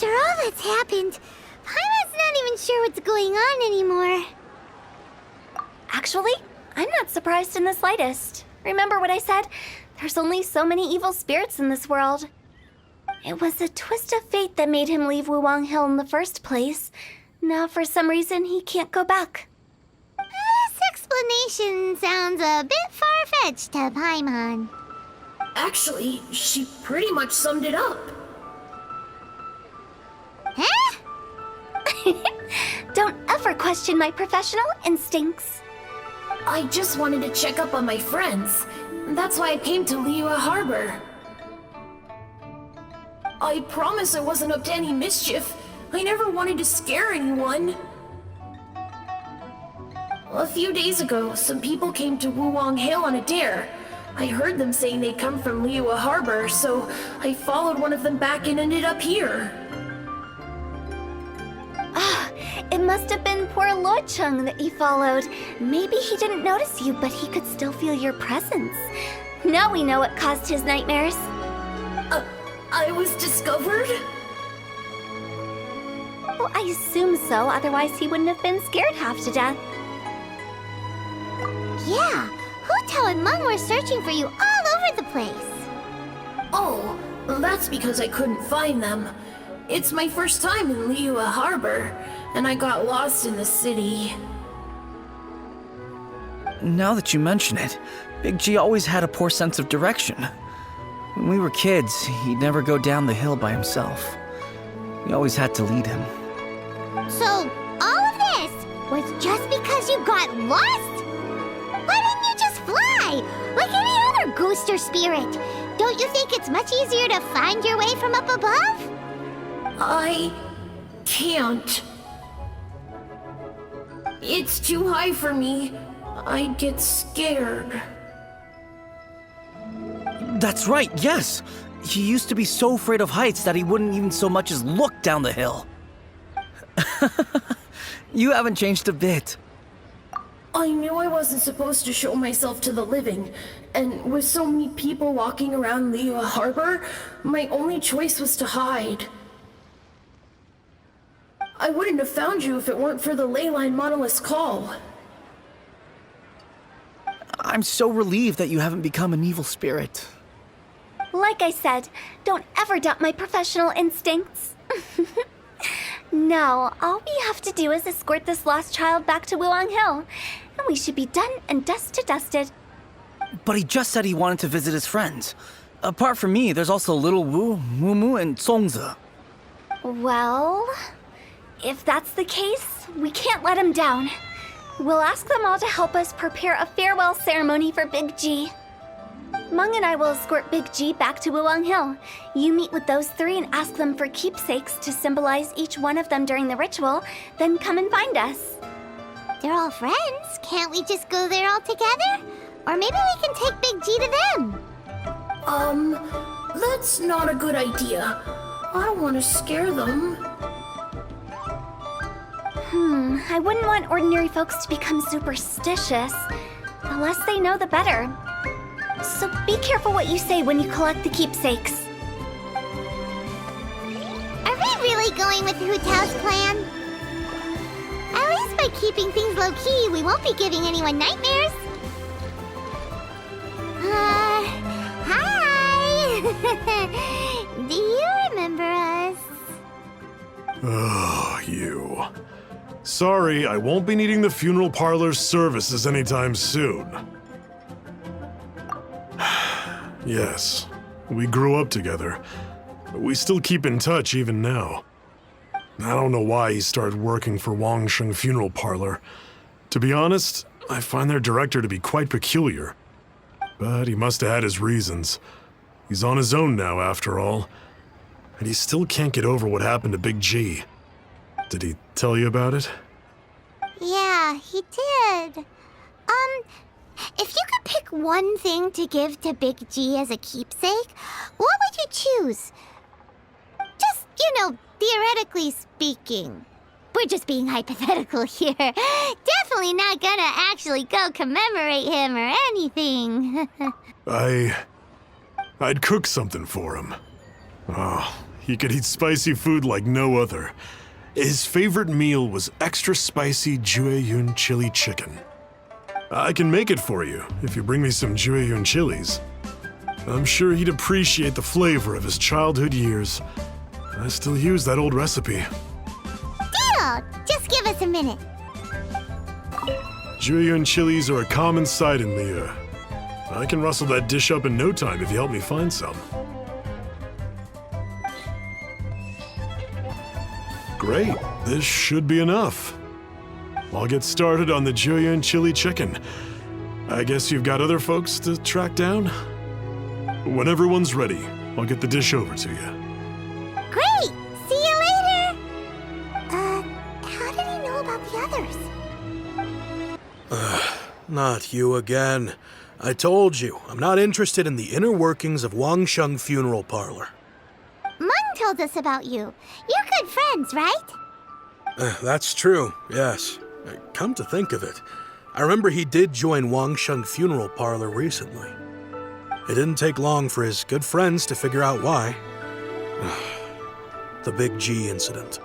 After all that's happened, Paimon's not even sure what's going on anymore. Actually, I'm not surprised in the slightest. Remember what I said? There's only so many evil spirits in this world. It was a twist of fate that made him leave Wuwang Hill in the first place. Now, for some reason, he can't go back. This explanation sounds a bit far-fetched to Paimon. Actually, she pretty much summed it up. Huh? Don't ever question my professional instincts. I just wanted to check up on my friends. That's why I came to Liyue Harbor. I promise I wasn't up to any mischief. I never wanted to scare anyone. A few days ago, some people came to Wuwang Hill on a dare. I heard them saying they'd come from Liyue Harbor, so I followed one of them back and ended up here. It must have been poor Luocheng that you followed. Maybe he didn't notice you, but he could still feel your presence. Now we know what caused his nightmares. I was discovered? Well, I assume so, otherwise he wouldn't have been scared half to death. Yeah, Hu Tao and Meng were searching for you all over the place. Oh, that's because I couldn't find them. It's my first time in Liyue Harbor, and I got lost in the city. Now that you mention it, Big G always had a poor sense of direction. When we were kids, he'd never go down the hill by himself. We always had to lead him. So, all of this was just because you got lost? Why didn't you just fly? Like any other ghost or spirit? Don't you think it's much easier to find your way from up above? I can't. It's too high for me. I'd get scared. That's right, yes! He used to be so afraid of heights that he wouldn't even so much as look down the hill. You haven't changed a bit. I knew I wasn't supposed to show myself to the living, and with so many people walking around Liyue Harbor, my only choice was to hide. I wouldn't have found you if it weren't for the Leyline Monolith's call. I'm so relieved that you haven't become an evil spirit. Like I said, don't ever doubt my professional instincts. Now, all we have to do is escort this lost child back to Wuwang Hill, and we should be done and dusted. But he just said he wanted to visit his friends. Apart from me, there's also Little Wu, Mumu, and Songzi. Well, if that's the case, we can't let him down. We'll ask them all to help us prepare a farewell ceremony for Big G. Meng and I will escort Big G back to Wuwang Hill. You meet with those three and ask them for keepsakes to symbolize each one of them during the ritual, then come and find us. They're all friends. Can't we just go there all together? Or maybe we can take Big G to them. That's not a good idea. I don't want to scare them. I wouldn't want ordinary folks to become superstitious. The less they know, the better. So be careful what you say when you collect the keepsakes. Are we really going with Hu Tao's plan? At least by keeping things low-key, we won't be giving anyone nightmares. Hi! Do you remember us? Oh, you. Sorry, I won't be needing the funeral parlor's services anytime soon. Yes, we grew up together, but we still keep in touch even now. I don't know why he started working for Wangsheng Funeral Parlor. To be honest, I find their director to be quite peculiar. But he must have had his reasons. He's on his own now, after all. And he still can't get over what happened to Big G. Did he tell you about it? Yeah, he did. If you could pick one thing to give to Big G as a keepsake, what would you choose? Just, theoretically speaking. We're just being hypothetical here. Definitely not gonna actually go commemorate him or anything. I'd cook something for him. Oh, He could eat spicy food like no other. His favorite meal was extra spicy Jueyun chili chicken. I can make it for you if you bring me some Jueyun chilies. I'm sure he'd appreciate the flavor of his childhood years. I still use that old recipe. Deal! Just give us a minute. Jueyun chilies are a common sight in Liyue. I can rustle that dish up in no time if you help me find some. Great, this should be enough. I'll get started on the Jueyun chili chicken. I guess you've got other folks to track down? When everyone's ready, I'll get the dish over to you. Great! See you later! How did he know about the others? Not you again. I told you, I'm not interested in the inner workings of Wangsheng Funeral Parlor. Mung told us about you. You're good friends, right? That's true, yes. Come to think of it, I remember he did join Wangsheng Funeral Parlor recently. It didn't take long for his good friends to figure out why. The Big G incident.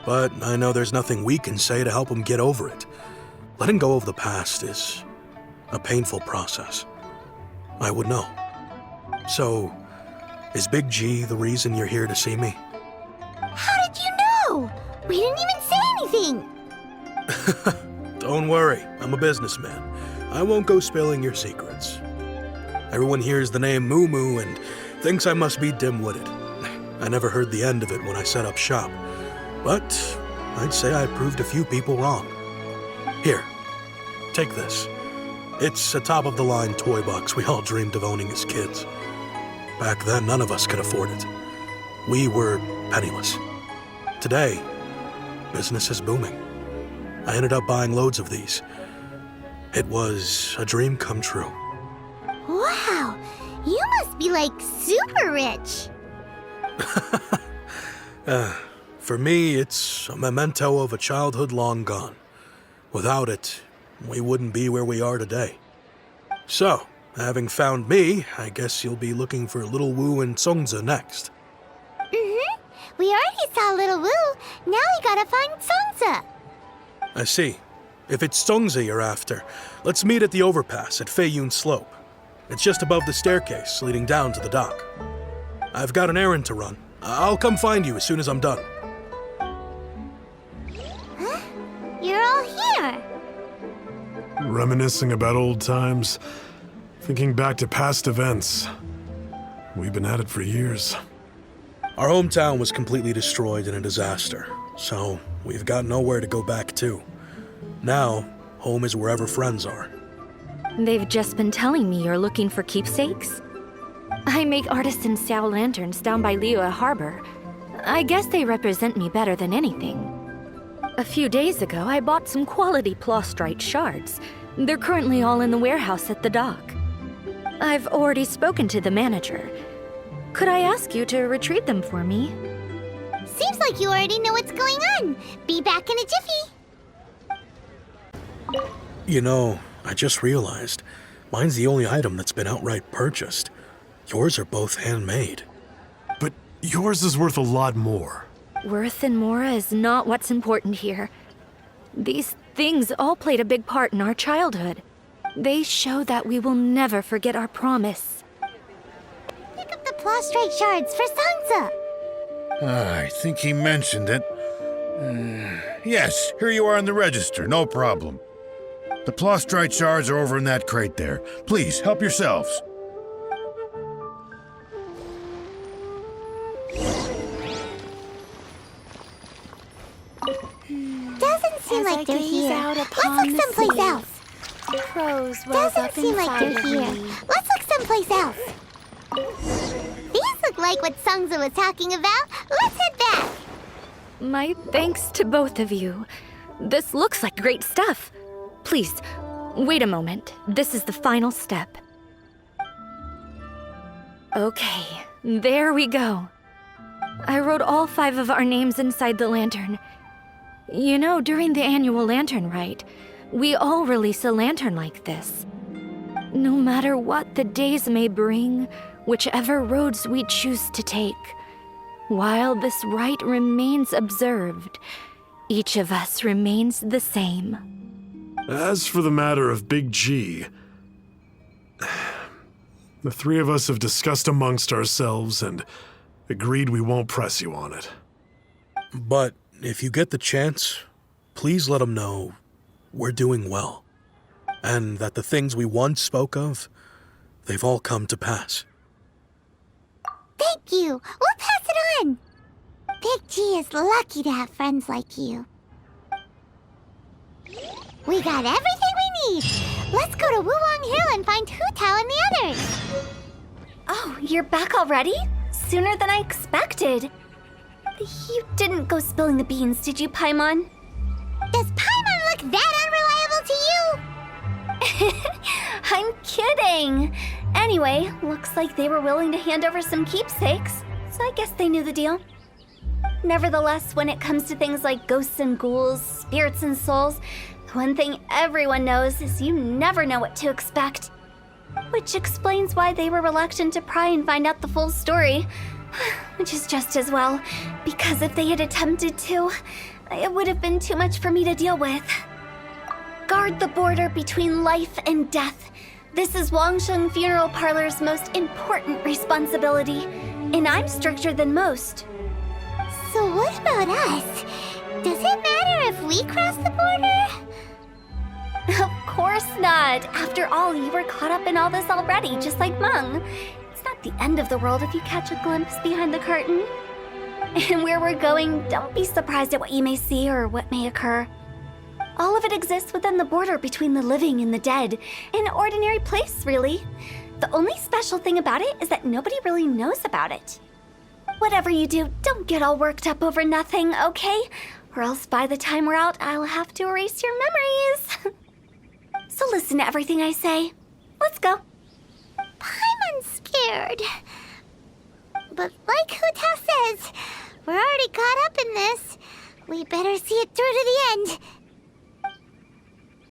But I know there's nothing we can say to help him get over it. Letting go of the past is a painful process. I would know. So, is Big G the reason you're here to see me? How did you know? We didn't even say anything. Don't worry, I'm a businessman. I won't go spilling your secrets. Everyone hears the name Moo Moo and thinks I must be dim-witted. I never heard the end of it when I set up shop. But I'd say I proved a few people wrong. Here, take this. It's a top-of-the-line toy box we all dreamed of owning as kids. Back then, none of us could afford it. We were penniless. Today, business is booming. I ended up buying loads of these. It was a dream come true. Wow, you must be like super rich. For me, it's a memento of a childhood long gone. Without it, we wouldn't be where we are today. So, having found me, I guess you'll be looking for Little Wu and Songza next. Mm-hmm. We already saw Little Wu. Now we gotta find Songza. I see. If it's Songza you're after, let's meet at the overpass at Feiyun Slope. It's just above the staircase leading down to the dock. I've got an errand to run. I'll come find you as soon as I'm done. Huh? You're all here. Reminiscing about old times, thinking back to past events. We've been at it for years. Our hometown was completely destroyed in a disaster, so we've got nowhere to go back to. Now, home is wherever friends are. They've just been telling me you're looking for keepsakes. I make artisan sail lanterns down by Liyue Harbor. I guess they represent me better than anything. A few days ago, I bought some quality plastrite shards. They're currently all in the warehouse at the dock. I've already spoken to the manager. Could I ask you to retrieve them for me? Seems like you already know what's going on. Be back in a jiffy. You know, I just realized, mine's the only item that's been outright purchased. Yours are both handmade. But yours is worth a lot more. Worth and more is not what's important here. These things all played a big part in our childhood. They show that we will never forget our promise. Pick up the plastrite shards for Songza. I think he mentioned it. Yes, here you are on the register, no problem. The plastrite shards are over in that crate there. Please, help yourselves. Doesn't seem like they're here. Let's look someplace else. Doesn't seem like they're here. Let's look someplace else. These look like what Songza was talking about. Let's head back. My thanks to both of you. This looks like great stuff. Please, wait a moment. This is the final step. Okay, there we go. I wrote all 5 of our names inside the lantern. You know, during the annual lantern rite, we all release a lantern like this. No matter what the days may bring, whichever roads we choose to take, While this rite remains observed, each of us remains the same. As for the matter of Big G, the three of us have discussed amongst ourselves and agreed we won't press you on it. But if you get the chance, please let him know we're doing well, and that the things we once spoke of, they've all come to pass. Thank you. We'll pass it on. Big G is lucky to have friends like you. We got everything we need. Let's go to Wuwang Hill and find Hu Tao and the others. Oh, you're back already? Sooner than I expected. You didn't go spilling the beans, did you, Paimon? Does Paimon look that unreliable to you? I'm kidding. Anyway, looks like they were willing to hand over some keepsakes, so I guess they knew the deal. Nevertheless, when it comes to things like ghosts and ghouls, spirits and souls, the one thing everyone knows is you never know what to expect. Which explains why they were reluctant to pry and find out the full story. Which is just as well, because if they had attempted to, it would have been too much for me to deal with. Guard the border between life and death. This is Wangsheng Funeral Parlor's most important responsibility, and I'm stricter than most. So what about us? Does it matter if we cross the border? Of course not. After all, you were caught up in all this already, just like Meng. It's not the end of the world if you catch a glimpse behind the curtain. And where we're going, don't be surprised at what you may see or what may occur. All of it exists within the border between the living and the dead. An ordinary place, really. The only special thing about it is that nobody really knows about it. Whatever you do, don't get all worked up over nothing, okay? Or else by the time we're out, I'll have to erase your memories. So listen to everything I say. Let's go. Paimon's scared. But like Hu Tao says, we're already caught up in this. We better see it through to the end.